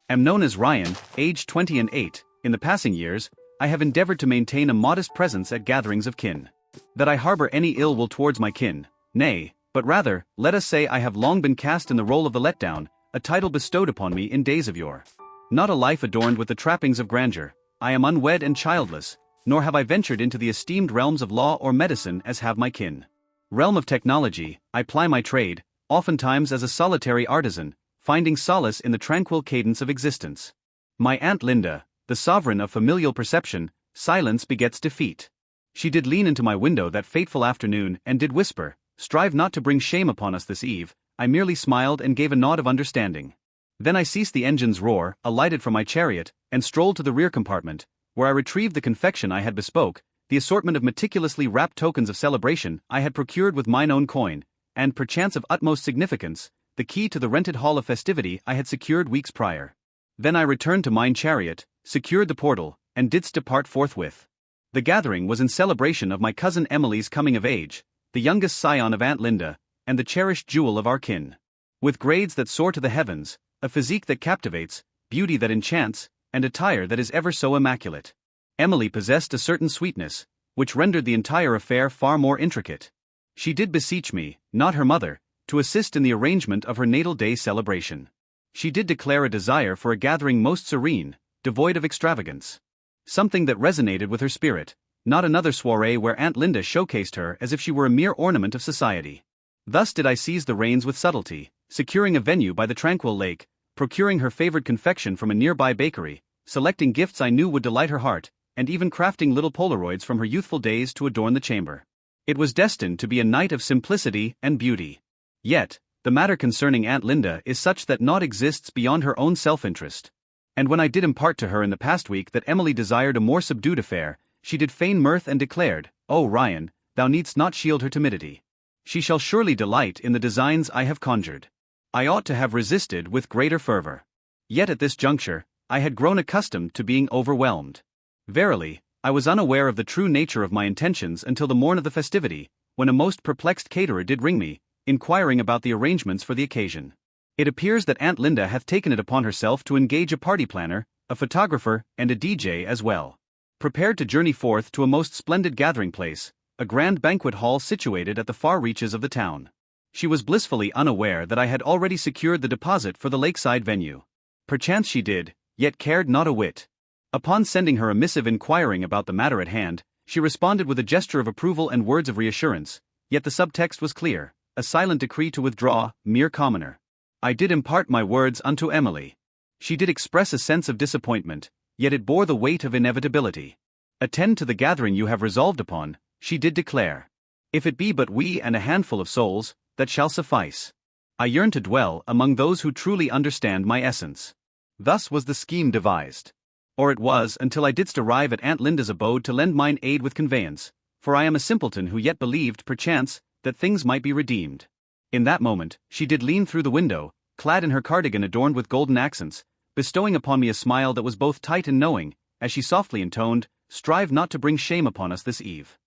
Am known as Ryan, aged 20 and 8. In the passing years, I have endeavored to maintain a modest presence at gatherings of kin. That I harbor any ill will towards my kin, nay, but rather, let us say I have long been cast in the role of the letdown, a title bestowed upon me in days of yore. Not a life adorned with the trappings of grandeur, I am unwed and childless, nor have I ventured into the esteemed realms of law or medicine as have my kin. Realm of technology, I ply my trade, oftentimes as a solitary artisan, finding solace in the tranquil cadence of existence. My Aunt Linda, the sovereign of familial perception, silence begets defeat. She did lean into my window that fateful afternoon and did whisper, "Strive not to bring shame upon us this eve." I merely smiled and gave a nod of understanding. Then I ceased the engine's roar, alighted from my chariot, and strolled to the rear compartment, where I retrieved the confection I had bespoke, the assortment of meticulously wrapped tokens of celebration I had procured with mine own coin, and, perchance of utmost significance, the key to the rented hall of festivity I had secured weeks prior. Then I returned to mine chariot, secured the portal, and didst depart forthwith. The gathering was in celebration of my cousin Emily's coming of age, the youngest scion of Aunt Linda, and the cherished jewel of our kin. With grades that soar to the heavens, a physique that captivates, beauty that enchants, and attire that is ever so immaculate, Emily possessed a certain sweetness, which rendered the entire affair far more intricate. She did beseech me, not her mother, to assist in the arrangement of her natal day celebration. She did declare a desire for a gathering most serene, devoid of extravagance. Something that resonated with her spirit, not another soiree where Aunt Linda showcased her as if she were a mere ornament of society. Thus did I seize the reins with subtlety, securing a venue by the tranquil lake, procuring her favored confection from a nearby bakery, selecting gifts I knew would delight her heart, and even crafting little Polaroids from her youthful days to adorn the chamber. It was destined to be a night of simplicity and beauty. Yet, the matter concerning Aunt Linda is such that naught exists beyond her own self-interest. And when I did impart to her in the past week that Emily desired a more subdued affair, she did feign mirth and declared, "Oh Ryan, thou needst not shield her timidity. She shall surely delight in the designs I have conjured." I ought to have resisted with greater fervor. Yet at this juncture, I had grown accustomed to being overwhelmed. Verily, I was unaware of the true nature of my intentions until the morn of the festivity, when a most perplexed caterer did ring me, inquiring about the arrangements for the occasion. It appears that Aunt Linda hath taken it upon herself to engage a party planner, a photographer, and a DJ as well. Prepared to journey forth to a most splendid gathering place, a grand banquet hall situated at the far reaches of the town. She was blissfully unaware that I had already secured the deposit for the lakeside venue. Perchance she did, yet cared not a whit. Upon sending her a missive inquiring about the matter at hand, she responded with a gesture of approval and words of reassurance, yet the subtext was clear, a silent decree to withdraw, mere commoner. I did impart my words unto Emily. She did express a sense of disappointment, yet it bore the weight of inevitability. "Attend to the gathering you have resolved upon," she did declare. "If it be but we and a handful of souls, that shall suffice. I yearn to dwell among those who truly understand my essence." Thus was the scheme devised. Or it was until I didst arrive at Aunt Linda's abode to lend mine aid with conveyance, for I am a simpleton who yet believed, perchance, that things might be redeemed. In that moment, she did lean through the window, clad in her cardigan adorned with golden accents, bestowing upon me a smile that was both tight and knowing, as she softly intoned, "Strive not to bring shame upon us this eve."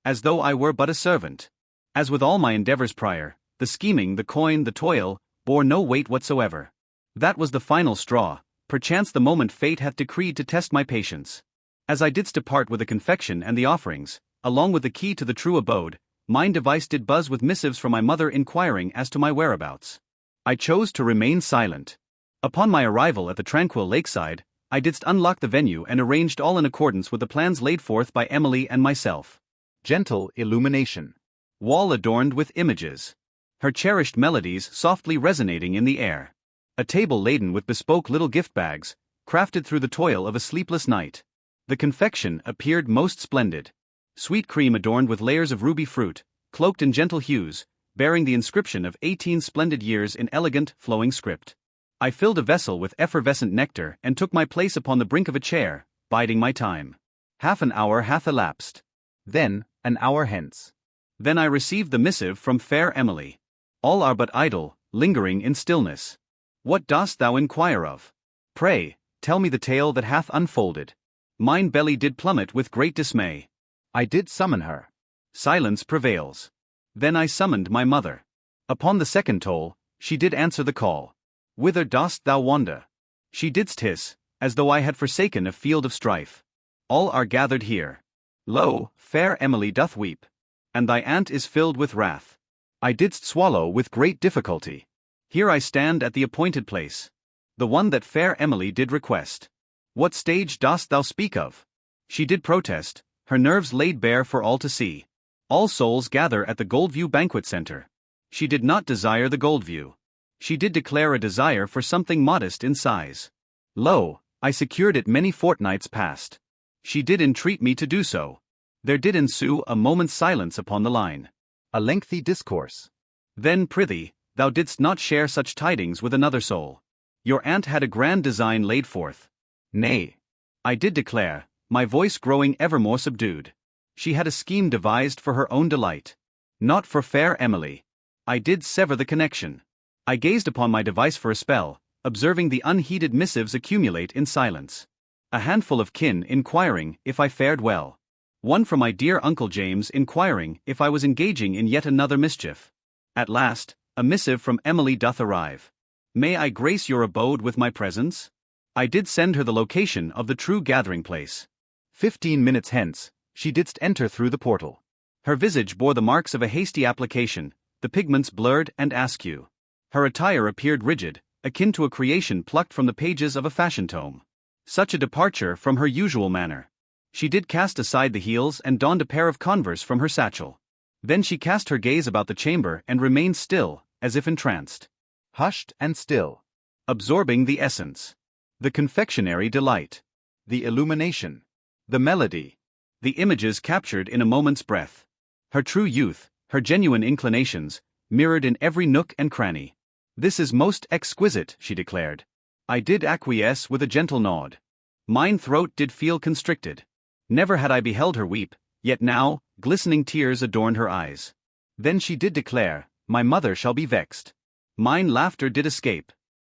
As though I were but a servant. As with all my endeavors prior, the scheming, the coin, the toil, bore no weight whatsoever. That was the final straw, perchance the moment fate hath decreed to test my patience. As I didst depart with the confection and the offerings, along with the key to the true abode, mine device did buzz with missives from my mother inquiring as to my whereabouts. I chose to remain silent. Upon my arrival at the tranquil lakeside, I didst unlock the venue and arranged all in accordance with the plans laid forth by Emily and myself. Gentle illumination. Wall adorned with images. Her cherished melodies softly resonating in the air. A table laden with bespoke little gift bags, crafted through the toil of a sleepless night. The confection appeared most splendid. Sweet cream adorned with layers of ruby fruit, cloaked in gentle hues, bearing the inscription of 18 splendid years in elegant, flowing script. I filled a vessel with effervescent nectar and took my place upon the brink of a chair, biding my time. Half an hour hath elapsed. Then, an hour hence. Then I received the missive from fair Emily. All are but idle, lingering in stillness. What dost thou inquire of? Pray, tell me the tale that hath unfolded. Mine belly did plummet with great dismay. I did summon her. Silence prevails. Then I summoned my mother. Upon the second toll, she did answer the call. Whither dost thou wander? She didst hiss, as though I had forsaken a field of strife. All are gathered here. Lo, fair Emily doth weep, and thy aunt is filled with wrath. I didst swallow with great difficulty. Here I stand at the appointed place, the one that fair Emily did request. What stage dost thou speak of? She did protest, her nerves laid bare for all to see. All souls gather at the Goldview Banquet Center. She did not desire the Goldview. She did declare a desire for something modest in size. Lo, I secured it many fortnights past. She did entreat me to do so. There did ensue a moment's silence upon the line. A lengthy discourse. Then, prithee, thou didst not share such tidings with another soul. Your aunt had a grand design laid forth. Nay, I did declare, my voice growing ever more subdued. She had a scheme devised for her own delight. Not for fair Emily. I did sever the connection. I gazed upon my device for a spell, observing the unheeded missives accumulate in silence. A handful of kin inquiring if I fared well. One from my dear Uncle James inquiring if I was engaging in yet another mischief. At last, a missive from Emily doth arrive. May I grace your abode with my presence? I did send her the location of the true gathering place. 15 minutes hence, she didst enter through the portal. Her visage bore the marks of a hasty application, the pigments blurred and askew. Her attire appeared rigid, akin to a creation plucked from the pages of a fashion tome. Such a departure from her usual manner. She did cast aside the heels and donned a pair of Converse from her satchel. Then she cast her gaze about the chamber and remained still, as if entranced. Hushed and still. Absorbing the essence. The confectionery delight. The illumination. The melody. The images captured in a moment's breath. Her true youth, her genuine inclinations, mirrored in every nook and cranny. This is most exquisite, she declared. I did acquiesce with a gentle nod. Mine throat did feel constricted. Never had I beheld her weep, yet now, glistening tears adorned her eyes. Then she did declare, my mother shall be vexed. Mine laughter did escape.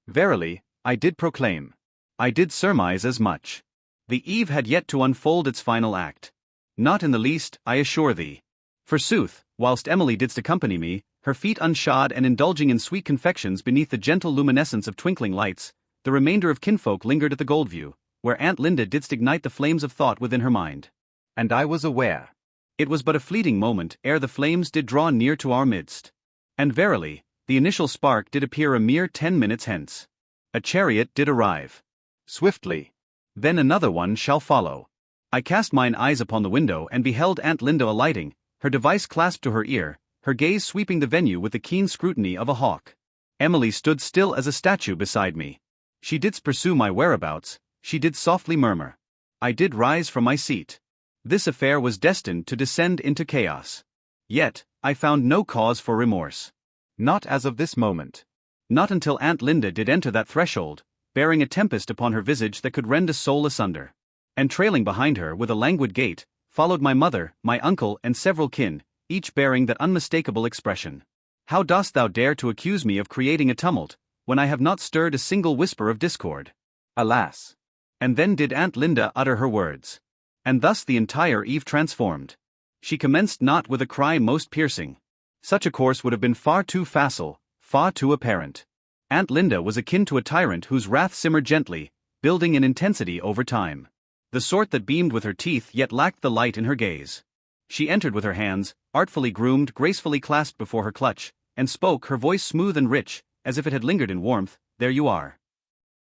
Verily, I did proclaim. I did surmise as much. The eve had yet to unfold its final act. Not in the least, I assure thee. Forsooth, whilst Emily didst accompany me, her feet unshod and indulging in sweet confections beneath the gentle luminescence of twinkling lights, the remainder of kinfolk lingered at the Goldview, where Aunt Linda didst ignite the flames of thought within her mind. And I was aware. It was but a fleeting moment ere the flames did draw near to our midst. And verily, the initial spark did appear a mere 10 minutes hence. A chariot did arrive. Swiftly. Then another one shall follow. I cast mine eyes upon the window and beheld Aunt Linda alighting, her device clasped to her ear, her gaze sweeping the venue with the keen scrutiny of a hawk. Emily stood still as a statue beside me. She didst pursue my whereabouts, she did softly murmur. I did rise from my seat. This affair was destined to descend into chaos. Yet, I found no cause for remorse. Not as of this moment. Not until Aunt Linda did enter that threshold, bearing a tempest upon her visage that could rend a soul asunder. And trailing behind her with a languid gait, followed my mother, my uncle and several kin, each bearing that unmistakable expression. How dost thou dare to accuse me of creating a tumult, when I have not stirred a single whisper of discord? Alas! And then did Aunt Linda utter her words. And thus the entire eve transformed. She commenced not with a cry most piercing. Such a course would have been far too facile, far too apparent. Aunt Linda was akin to a tyrant whose wrath simmered gently, building in intensity over time. The sort that beamed with her teeth yet lacked the light in her gaze. She entered with her hands, artfully groomed, gracefully clasped before her clutch, and spoke, her voice smooth and rich, as if it had lingered in warmth, there you are.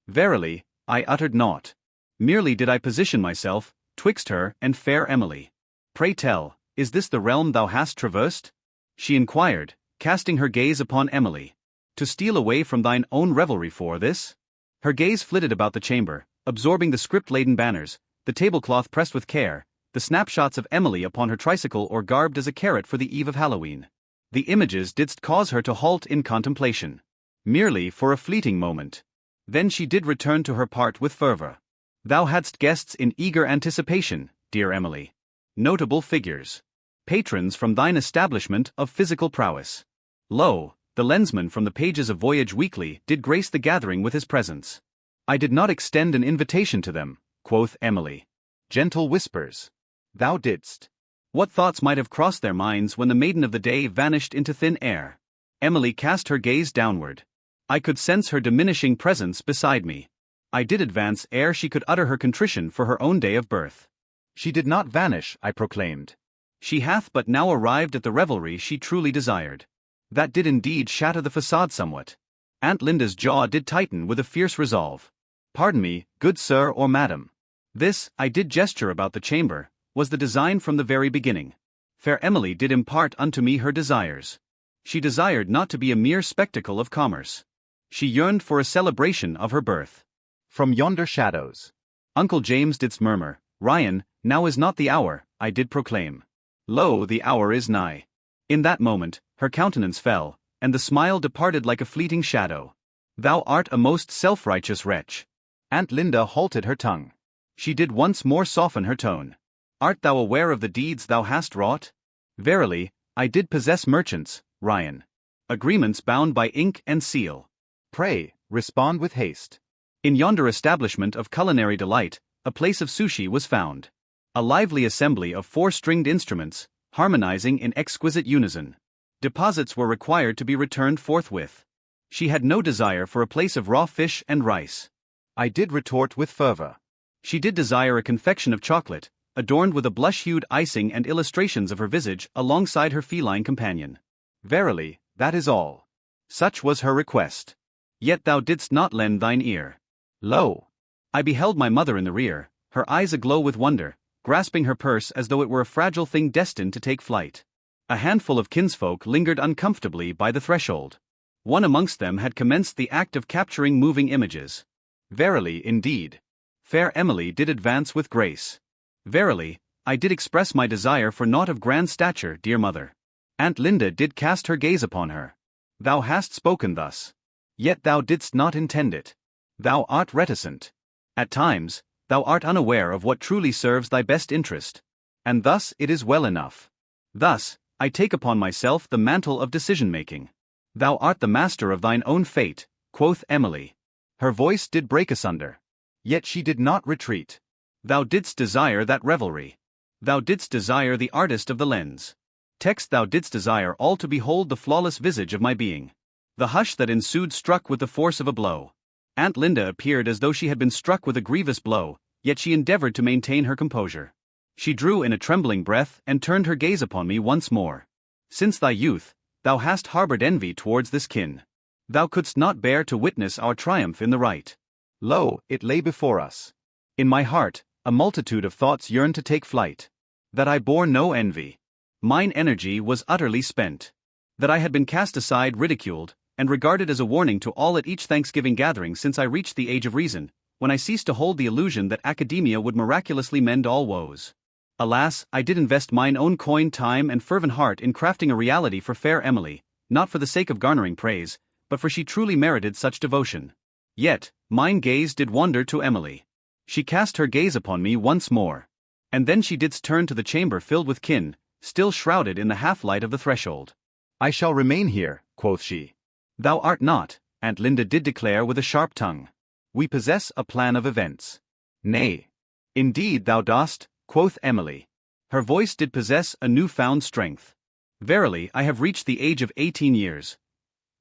Verily, I uttered naught. Merely did I position myself, twixt her and fair Emily. Pray tell, is this the realm thou hast traversed? She inquired, casting her gaze upon Emily. To steal away from thine own revelry for this? Her gaze flitted about the chamber, absorbing the script-laden banners, the tablecloth pressed with care, the snapshots of Emily upon her tricycle or garbed as a carrot for the eve of Halloween. The images didst cause her to halt in contemplation. Merely for a fleeting moment. Then she did return to her part with fervor. Thou hadst guests in eager anticipation, dear Emily. Notable figures. Patrons from thine establishment of physical prowess. Lo, the lensman from the pages of Voyage Weekly did grace the gathering with his presence. I did not extend an invitation to them, quoth Emily. Gentle whispers. Thou didst. What thoughts might have crossed their minds when the maiden of the day vanished into thin air? Emily cast her gaze downward. I could sense her diminishing presence beside me. I did advance ere she could utter her contrition for her own day of birth. She did not vanish, I proclaimed. She hath but now arrived at the revelry she truly desired. That did indeed shatter the facade somewhat. Aunt Linda's jaw did tighten with a fierce resolve. Pardon me, good sir or madam. This, I did gesture about the chamber, was the design from the very beginning. Fair Emily did impart unto me her desires. She desired not to be a mere spectacle of commerce. She yearned for a celebration of her birth. From yonder shadows, Uncle James didst murmur, Ryan, now is not the hour, I did proclaim. Lo, the hour is nigh. In that moment, her countenance fell, and the smile departed like a fleeting shadow. Thou art a most self-righteous wretch. Aunt Linda halted her tongue. She did once more soften her tone. Art thou aware of the deeds thou hast wrought? Verily, I did possess merchants, Ryan. Agreements bound by ink and seal. Pray, respond with haste. In yonder establishment of culinary delight, a place of sushi was found. A lively assembly of 4-stringed instruments, harmonizing in exquisite unison. Deposits were required to be returned forthwith. She had no desire for a place of raw fish and rice. I did retort with fervor. She did desire a confection of chocolate, adorned with a blush-hued icing and illustrations of her visage alongside her feline companion. Verily, that is all. Such was her request. Yet thou didst not lend thine ear. Lo! I beheld my mother in the rear, her eyes aglow with wonder, grasping her purse as though it were a fragile thing destined to take flight. A handful of kinsfolk lingered uncomfortably by the threshold. One amongst them had commenced the act of capturing moving images. Verily, indeed. Fair Emily did advance with grace. Verily, I did express my desire for naught of grand stature, dear mother. Aunt Linda did cast her gaze upon her. Thou hast spoken thus. Yet thou didst not intend it. Thou art reticent. At times, thou art unaware of what truly serves thy best interest. And thus it is well enough. Thus, I take upon myself the mantle of decision-making. Thou art the master of thine own fate, quoth Emily. Her voice did break asunder. Yet she did not retreat. Thou didst desire that revelry. Thou didst desire the artist of the lens. Text thou didst desire all to behold the flawless visage of my being. The hush that ensued struck with the force of a blow. Aunt Linda appeared as though she had been struck with a grievous blow, yet she endeavored to maintain her composure. She drew in a trembling breath and turned her gaze upon me once more. Since thy youth, thou hast harbored envy towards this kin. Thou couldst not bear to witness our triumph in the right. Lo, it lay before us. In my heart, a multitude of thoughts yearned to take flight. That I bore no envy. Mine energy was utterly spent. That I had been cast aside, ridiculed, and regarded as a warning to all at each Thanksgiving gathering since I reached the age of reason, when I ceased to hold the illusion that academia would miraculously mend all woes. Alas, I did invest mine own coin, time, and fervent heart in crafting a reality for fair Emily, not for the sake of garnering praise, but for she truly merited such devotion. Yet, mine gaze did wander to Emily. She cast her gaze upon me once more. And then she didst turn to the chamber filled with kin, still shrouded in the half-light of the threshold. I shall remain here, quoth she. Thou art not, Aunt Linda did declare with a sharp tongue. We possess a plan of events. Nay. Indeed thou dost, quoth Emily. Her voice did possess a new-found strength. Verily, I have reached the age of 18 years.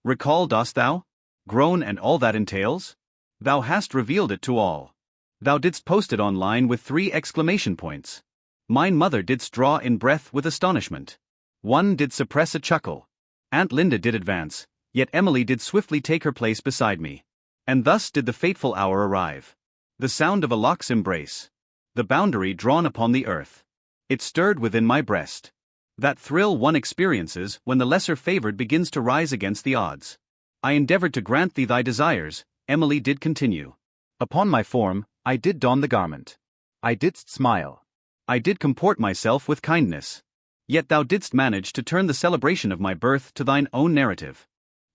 Recall, dost thou? Grown and all that entails? Thou hast revealed it to all. Thou didst post it online with 3 exclamation points. Mine mother didst draw in breath with astonishment. One did suppress a chuckle. Aunt Linda did advance, yet Emily did swiftly take her place beside me. And thus did the fateful hour arrive. The sound of a lock's embrace. The boundary drawn upon the earth. It stirred within my breast. That thrill one experiences when the lesser favored begins to rise against the odds. I endeavored to grant thee thy desires, Emily did continue. Upon my form, I did don the garment. I didst smile. I did comport myself with kindness. Yet thou didst manage to turn the celebration of my birth to thine own narrative.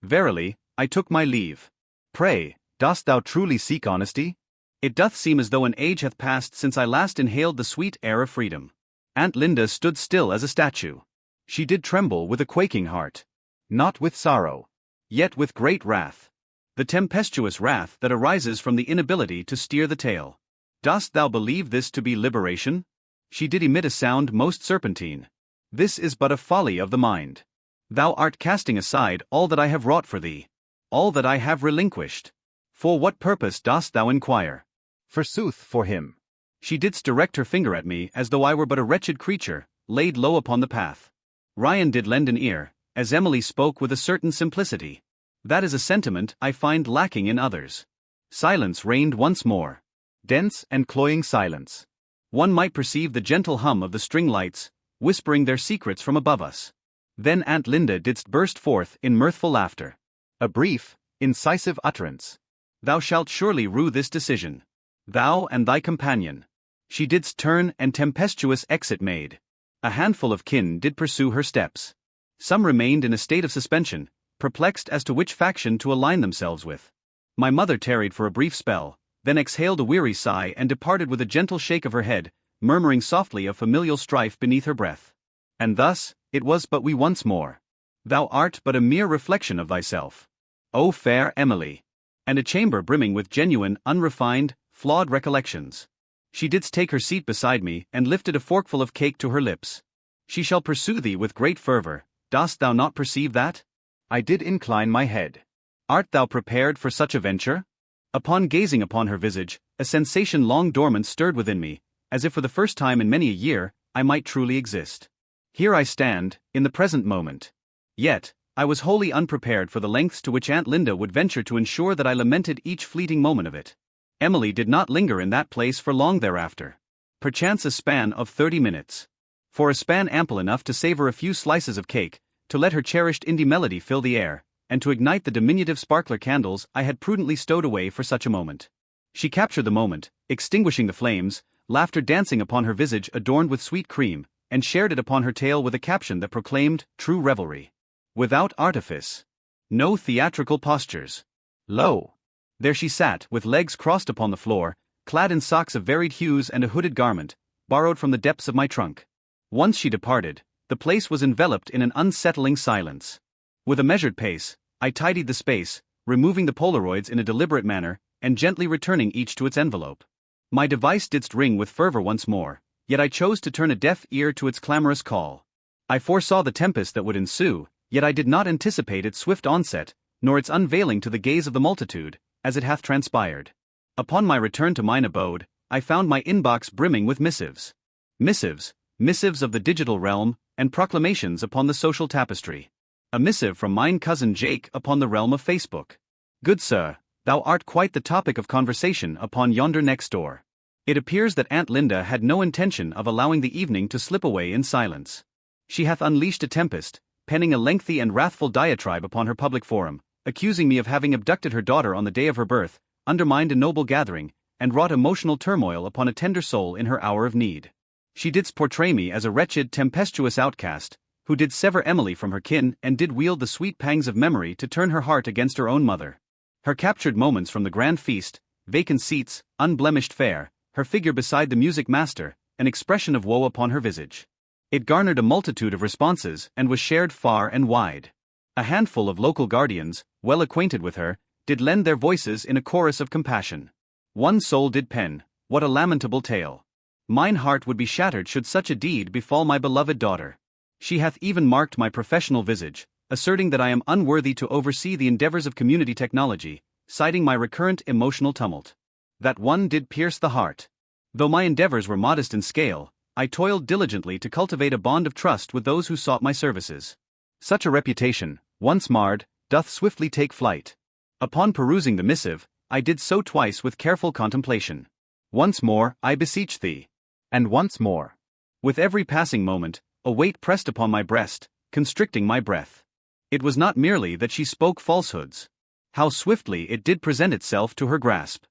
Verily, I took my leave. Pray, dost thou truly seek honesty? It doth seem as though an age hath passed since I last inhaled the sweet air of freedom. Aunt Linda stood still as a statue. She did tremble with a quaking heart. Not with sorrow. Yet with great wrath. The tempestuous wrath that arises from the inability to steer the tale. Dost thou believe this to be liberation? She did emit a sound most serpentine. This is but a folly of the mind. Thou art casting aside all that I have wrought for thee. All that I have relinquished. For what purpose dost thou inquire? Forsooth, for him. She didst direct her finger at me as though I were but a wretched creature, laid low upon the path. Ryan did lend an ear, as Emily spoke with a certain simplicity. That is a sentiment I find lacking in others. Silence reigned once more. Dense and cloying silence. One might perceive the gentle hum of the string lights, whispering their secrets from above us. Then Aunt Linda didst burst forth in mirthful laughter. A brief, incisive utterance. Thou shalt surely rue this decision. Thou and thy companion. She didst turn and tempestuous exit made. A handful of kin did pursue her steps. Some remained in a state of suspension, perplexed as to which faction to align themselves with. My mother tarried for a brief spell, then exhaled a weary sigh and departed with a gentle shake of her head, murmuring softly of familial strife beneath her breath. And thus, it was but we once more. Thou art but a mere reflection of thyself, O fair Emily. And a chamber brimming with genuine, unrefined, flawed recollections. She didst take her seat beside me and lifted a forkful of cake to her lips. She shall pursue thee with great fervor, dost thou not perceive that? I did incline my head. Art thou prepared for such a venture? Upon gazing upon her visage, a sensation long dormant stirred within me, as if for the first time in many a year, I might truly exist. Here I stand, in the present moment. Yet, I was wholly unprepared for the lengths to which Aunt Linda would venture to ensure that I lamented each fleeting moment of it. Emily did not linger in that place for long thereafter. Perchance a span of 30 minutes. For a span ample enough to savor a few slices of cake, to let her cherished indie melody fill the air, and to ignite the diminutive sparkler candles I had prudently stowed away for such a moment. She captured the moment, extinguishing the flames, laughter dancing upon her visage adorned with sweet cream, and shared it upon her tail with a caption that proclaimed true revelry. Without artifice. No theatrical postures. Lo! There she sat, with legs crossed upon the floor, clad in socks of varied hues and a hooded garment, borrowed from the depths of my trunk. Once she departed, the place was enveloped in an unsettling silence. With a measured pace, I tidied the space, removing the Polaroids in a deliberate manner, and gently returning each to its envelope. My device didst ring with fervor once more, yet I chose to turn a deaf ear to its clamorous call. I foresaw the tempest that would ensue, yet I did not anticipate its swift onset, nor its unveiling to the gaze of the multitude, as it hath transpired. Upon my return to mine abode, I found my inbox brimming with missives. Missives of the digital realm, and proclamations upon the social tapestry. A missive from mine cousin Jake upon the realm of Facebook. Good sir, thou art quite the topic of conversation upon yonder next door. It appears that Aunt Linda had no intention of allowing the evening to slip away in silence. She hath unleashed a tempest, penning a lengthy and wrathful diatribe upon her public forum, accusing me of having abducted her daughter on the day of her birth, undermined a noble gathering, and wrought emotional turmoil upon a tender soul in her hour of need. She didst portray me as a wretched, tempestuous outcast, who did sever Emily from her kin and did wield the sweet pangs of memory to turn her heart against her own mother. Her captured moments from the grand feast, vacant seats, unblemished fare, her figure beside the music master, an expression of woe upon her visage. It garnered a multitude of responses and was shared far and wide. A handful of local guardians, well acquainted with her, did lend their voices in a chorus of compassion. One soul did pen, "What a lamentable tale! Mine heart would be shattered should such a deed befall my beloved daughter." She hath even marked my professional visage, asserting that I am unworthy to oversee the endeavors of community technology, citing my recurrent emotional tumult. That one did pierce the heart. Though my endeavors were modest in scale, I toiled diligently to cultivate a bond of trust with those who sought my services. Such a reputation, once marred, doth swiftly take flight. Upon perusing the missive, I did so twice with careful contemplation. Once more, I beseech thee. And once more. With every passing moment, a weight pressed upon my breast, constricting my breath. It was not merely that she spoke falsehoods. How swiftly it did present itself to her grasp.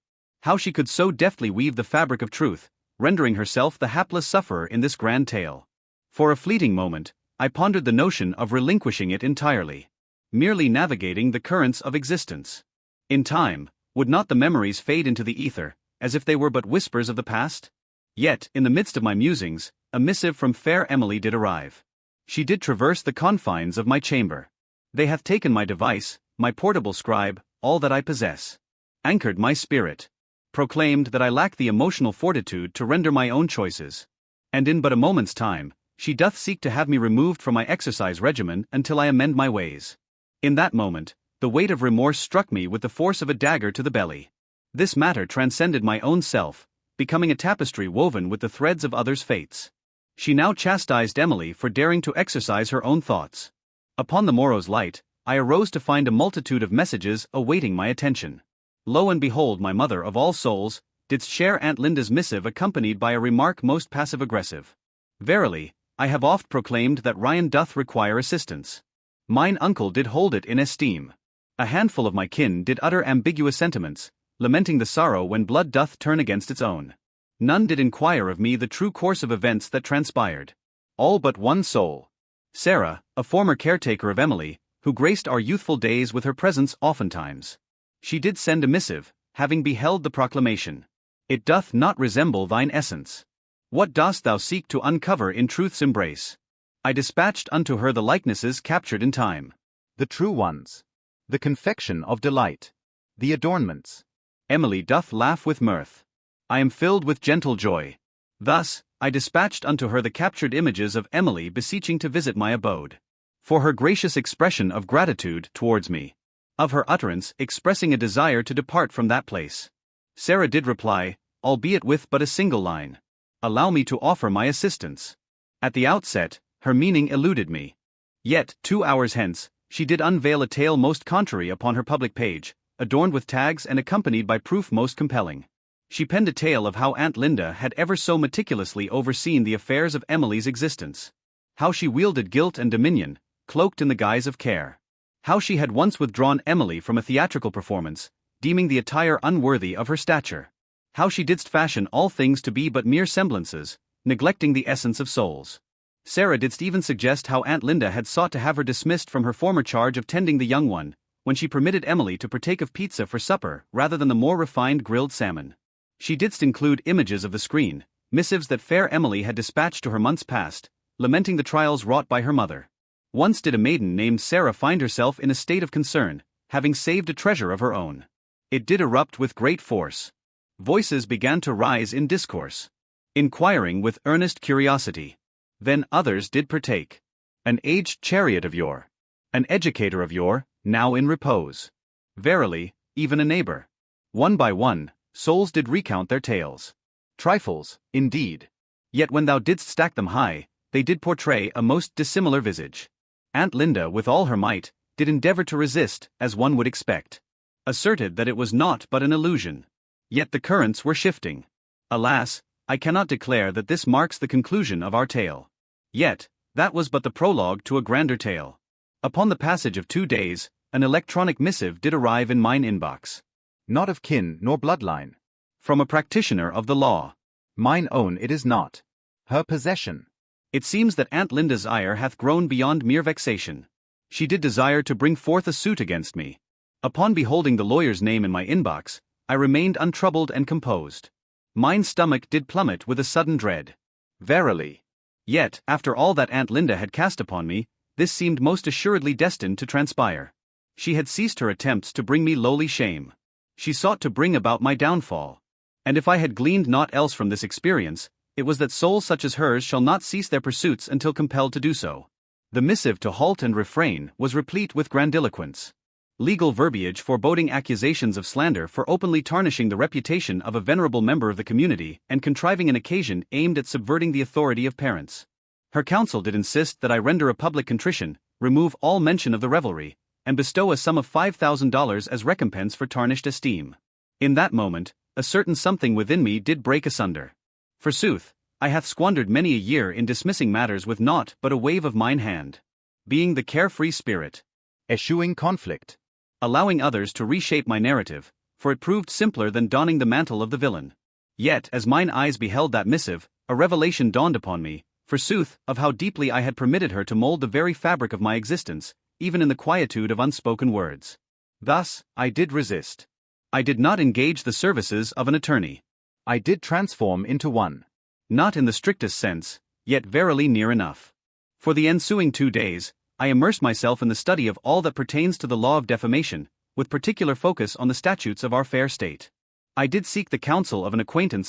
How she could so deftly weave the fabric of truth, rendering herself the hapless sufferer in this grand tale. For a fleeting moment, I pondered the notion of relinquishing it entirely. Merely navigating the currents of existence. In time, would not the memories fade into the ether, as if they were but whispers of the past? Yet, in the midst of my musings, a missive from fair Emily did arrive. She did traverse the confines of my chamber. They hath taken my device, my portable scribe, all that I possess. Anchored my spirit. Proclaimed that I lack the emotional fortitude to render my own choices. And in but a moment's time, she doth seek to have me removed from my exercise regimen until I amend my ways. In that moment, The weight of remorse struck me with the force of a dagger to the belly. This matter transcended my own self, becoming a tapestry woven with the threads of others' fates. She now chastised Emily for daring to exercise her own thoughts. Upon the morrow's light, I arose to find a multitude of messages awaiting my attention. Lo and behold, my mother of all souls, didst share Aunt Linda's missive accompanied by a remark most passive-aggressive. Verily, I have oft proclaimed that Ryan doth require assistance. Mine uncle did hold it in esteem. A handful of my kin did utter ambiguous sentiments, lamenting the sorrow when blood doth turn against its own. None did inquire of me the true course of events that transpired. All but one soul. Sarah, a former caretaker of Emily, who graced our youthful days with her presence oftentimes. She did send a missive, having beheld the proclamation. It doth not resemble thine essence. What dost thou seek to uncover in truth's embrace? I dispatched unto her the likenesses captured in time. The true ones. The confection of delight. The adornments. Emily doth laugh with mirth. I am filled with gentle joy. Thus, I dispatched unto her the captured images of Emily beseeching to visit my abode. For her gracious expression of gratitude towards me. Of her utterance expressing a desire to depart from that place. Sarah did reply, albeit with but a single line. Allow me to offer my assistance. At the outset, her meaning eluded me. Yet, 2 hours hence, she did unveil a tale most contrary upon her public page, adorned with tags and accompanied by proof most compelling. She penned a tale of how Aunt Linda had ever so meticulously overseen the affairs of Emily's existence. How she wielded guilt and dominion, cloaked in the guise of care. How she had once withdrawn Emily from a theatrical performance, deeming the attire unworthy of her stature. How she didst fashion all things to be but mere semblances, neglecting the essence of souls. Sarah didst even suggest how Aunt Linda had sought to have her dismissed from her former charge of tending the young one, when she permitted Emily to partake of pizza for supper rather than the more refined grilled salmon. She didst include images of the screen, missives that fair Emily had dispatched to her months past, lamenting the trials wrought by her mother. Once did a maiden named Sarah find herself in a state of concern, having saved a treasure of her own. It did erupt with great force. Voices began to rise in discourse, inquiring with earnest curiosity. Then others did partake. An aged chariot of yore. An educator of yore, now in repose. Verily, even a neighbor. One by one, souls did recount their tales. Trifles, indeed. Yet when thou didst stack them high, they did portray a most dissimilar visage. Aunt Linda, with all her might, did endeavor to resist, as one would expect. Asserted that it was naught but an illusion. Yet the currents were shifting. Alas, I cannot declare that this marks the conclusion of our tale. Yet, that was but the prologue to a grander tale. Upon the passage of 2 days, an electronic missive did arrive in mine inbox. Not of kin nor bloodline. From a practitioner of the law. Mine own it is not. Her possession. It seems that Aunt Linda's ire hath grown beyond mere vexation. She did desire to bring forth a suit against me. Upon beholding the lawyer's name in my inbox, I remained untroubled and composed. Mine stomach did plummet with a sudden dread. Verily. Yet, after all that Aunt Linda had cast upon me, this seemed most assuredly destined to transpire. She had ceased her attempts to bring me lowly shame. She sought to bring about my downfall. And if I had gleaned naught else from this experience, it was that souls such as hers shall not cease their pursuits until compelled to do so. The missive to halt and refrain was replete with grandiloquence. Legal verbiage foreboding accusations of slander for openly tarnishing the reputation of a venerable member of the community and contriving an occasion aimed at subverting the authority of parents. Her counsel did insist that I render a public contrition, remove all mention of the revelry, and bestow a sum of $5,000 as recompense for tarnished esteem. In that moment, a certain something within me did break asunder. Forsooth, I hath squandered many a year in dismissing matters with naught but a wave of mine hand. Being the carefree spirit. Eschewing conflict. Allowing others to reshape my narrative, for it proved simpler than donning the mantle of the villain. Yet, as mine eyes beheld that missive, a revelation dawned upon me, forsooth, of how deeply I had permitted her to mold the very fabric of my existence, even in the quietude of unspoken words. Thus, I did resist. I did not engage the services of an attorney. I did transform into one. Not in the strictest sense, yet verily near enough. For the ensuing 2 days, I immersed myself in the study of all that pertains to the law of defamation, with particular focus on the statutes of our fair state. I did seek the counsel of an acquaintance,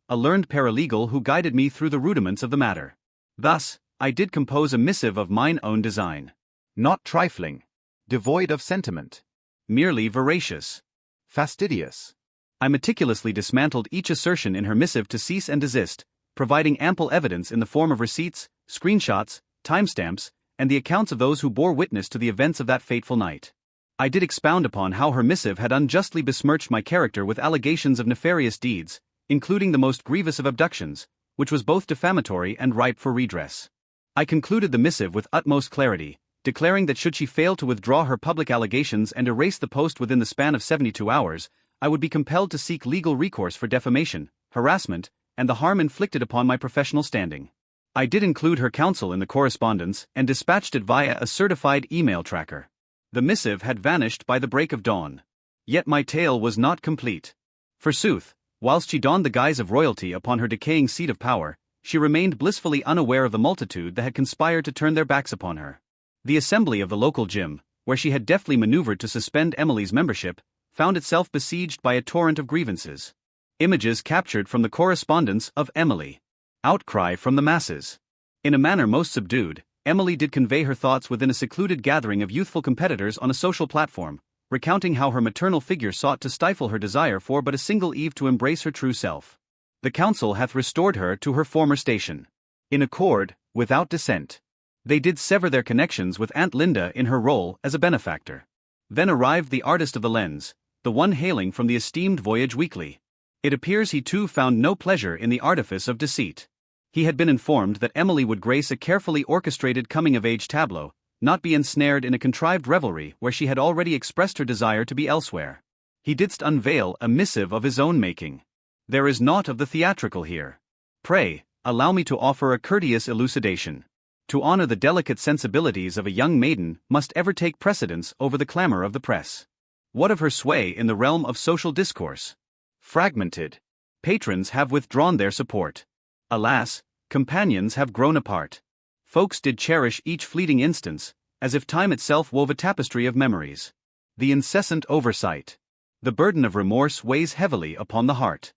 a learned paralegal who guided me through the rudiments of the matter. Thus, I did compose a missive of mine own design. Not trifling. Devoid of sentiment. Merely veracious. Fastidious. I meticulously dismantled each assertion in her missive to cease and desist, providing ample evidence in the form of receipts, screenshots, timestamps, and the accounts of those who bore witness to the events of that fateful night. I did expound upon how her missive had unjustly besmirched my character with allegations of nefarious deeds, including the most grievous of abductions, which was both defamatory and ripe for redress. I concluded the missive with utmost clarity, declaring that should she fail to withdraw her public allegations and erase the post within the span of 72 hours, I would be compelled to seek legal recourse for defamation, harassment, and the harm inflicted upon my professional standing. I did include her counsel in the correspondence and dispatched it via a certified email tracker. The missive had vanished by the break of dawn. Yet my tale was not complete. Forsooth, whilst she donned the guise of royalty upon her decaying seat of power, she remained blissfully unaware of the multitude that had conspired to turn their backs upon her. The assembly of the local gym, where she had deftly maneuvered to suspend Emily's membership, found itself besieged by a torrent of grievances. Images captured from the correspondence of Emily. Outcry from the masses. In a manner most subdued, Emily did convey her thoughts within a secluded gathering of youthful competitors on a social platform, recounting how her maternal figure sought to stifle her desire for but a single eve to embrace her true self. The council hath restored her to her former station. In accord, without dissent. They did sever their connections with Aunt Linda in her role as a benefactor. Then arrived the artist of the lens, the one hailing from the esteemed Voyage Weekly. It appears he too found no pleasure in the artifice of deceit. He had been informed that Emily would grace a carefully orchestrated coming-of-age tableau, not be ensnared in a contrived revelry where she had already expressed her desire to be elsewhere. He didst unveil a missive of his own making. There is naught of the theatrical here. Pray, allow me to offer a courteous elucidation. To honor the delicate sensibilities of a young maiden must ever take precedence over the clamor of the press. What of her sway in the realm of social discourse? Fragmented. Patrons have withdrawn their support. Alas, companions have grown apart. Folks did cherish each fleeting instance, as if time itself wove a tapestry of memories. The incessant oversight. The burden of remorse weighs heavily upon the heart.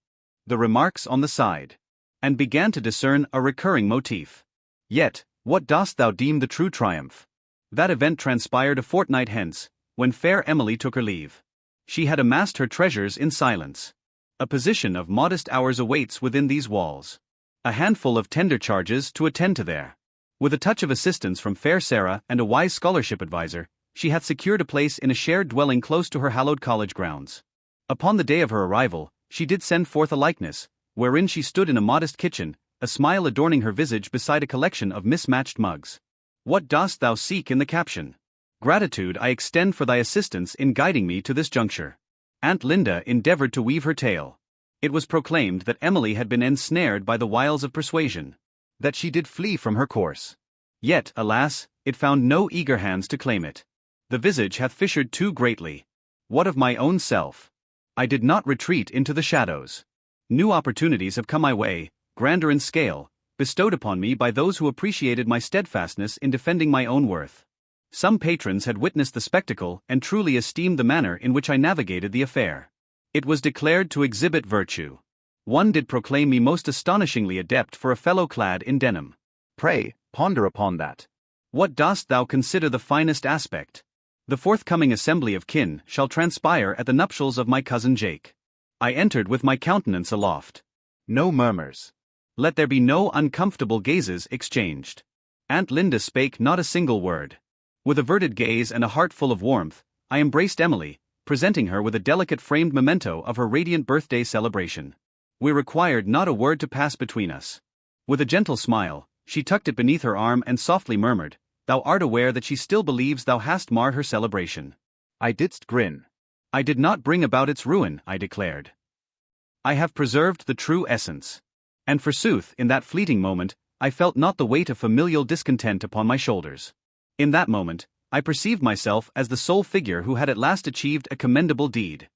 The remarks on the side. And began to discern a recurring motif. Yet, what dost thou deem the true triumph? That event transpired a fortnight hence, when fair Emily took her leave. She had amassed her treasures in silence. A position of modest hours awaits within these walls. A handful of tender charges to attend to there. With a touch of assistance from fair Sarah and a wise scholarship advisor, she hath secured a place in a shared dwelling close to her hallowed college grounds. Upon the day of her arrival, she did send forth a likeness, wherein she stood in a modest kitchen, a smile adorning her visage beside a collection of mismatched mugs. What dost thou seek in the caption? Gratitude I extend for thy assistance in guiding me to this juncture. Aunt Linda endeavored to weave her tale. It was proclaimed that Emily had been ensnared by the wiles of persuasion. That she did flee from her course. Yet, alas, it found no eager hands to claim it. The visage hath fissured too greatly. What of my own self? I did not retreat into the shadows. New opportunities have come my way, grander in scale, bestowed upon me by those who appreciated my steadfastness in defending my own worth. Some patrons had witnessed the spectacle and truly esteemed the manner in which I navigated the affair. It was declared to exhibit virtue. One did proclaim me most astonishingly adept for a fellow clad in denim. Pray, ponder upon that. What dost thou consider the finest aspect? The forthcoming assembly of kin shall transpire at the nuptials of my cousin Jake. I entered with my countenance aloft. No murmurs. Let there be no uncomfortable gazes exchanged. Aunt Linda spake not a single word. With averted gaze and a heart full of warmth, I embraced Emily, presenting her with a delicate framed memento of her radiant birthday celebration. We required not a word to pass between us. With a gentle smile, she tucked it beneath her arm and softly murmured, "Thou art aware that she still believes thou hast marred her celebration." I didst grin. "I did not bring about its ruin," I declared. "I have preserved the true essence." And forsooth, in that fleeting moment, I felt not the weight of familial discontent upon my shoulders. In that moment, I perceived myself as the sole figure who had at last achieved a commendable deed.